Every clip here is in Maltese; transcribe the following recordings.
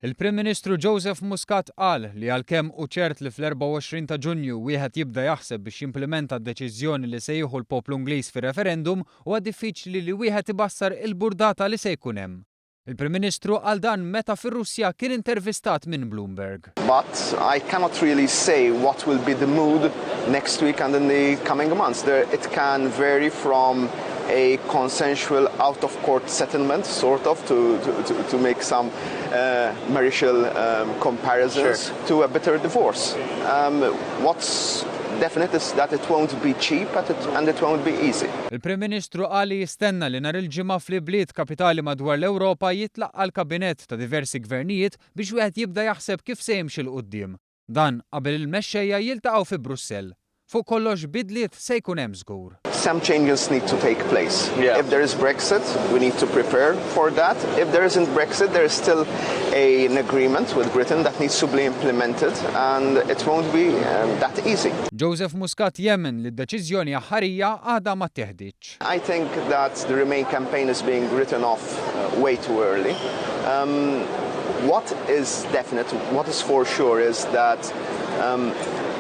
Il-Prim Ministru Joseph Muscat qal li għalkemm hu ċert li fl-24 ta' Ġunju wieħed jibda jaħseb biex jimplementa d-deċiżjoni li se jieħu l-poplu Ingliż fir-referendum huwa diffiċli li wieħed ibassar il-burdata li se jkun hemm. Il-Prim Ministru qal dan meta fir-Russja kien intervistat minn Bloomberg. But I cannot really say what will be the mood next week and in the coming months. It can vary from a consensual out-of-court settlement, sort of, to make some marital comparisons, to a bitter divorce. What's definite is that it won't be cheap and it won't be easy. Il-Prim Ministru qal li jistenna li nhar il-ġimgħa fl-bliet kapitali madwar l-Ewropa jitlaqqa l-kabinett ta' diversi gvernijiet biex wieħed jibda jaħseb kif se jimxi l quddiem. Dan qabel il-mexxejja jiltaqgħu fi Brussell. Fuq kollox bidliet se jkun hemm żgur. Some changes need to take place. Yeah. If there is Brexit, we need to prepare for that. If there isn't Brexit, there is still an agreement with Britain that needs to be implemented, and it won't be that easy. Joseph Muscat jemmen li d-deċiżjoni aħħarija għadha ma ttieħdiġ. I think that the Remain campaign is being written off way too early. What is definite, what is for sure is that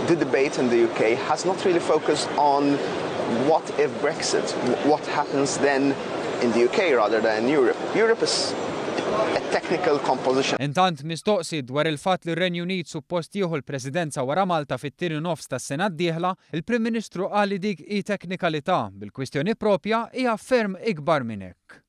the debate in the UK has not really focused on what if Brexit, what happens then in the UK rather than in Europe. Europe is a technical composition. Intant mistoqsi dwar il-fatt li r-Renju Unit suppost jieħu l-Presidenza wara Malta fit-tieni nofs tas-sena d-dieħla, il-Prim Ministru qal li dik hi teknikalità bil-kwistjoni proprja hija ferm ikbar minn hekk.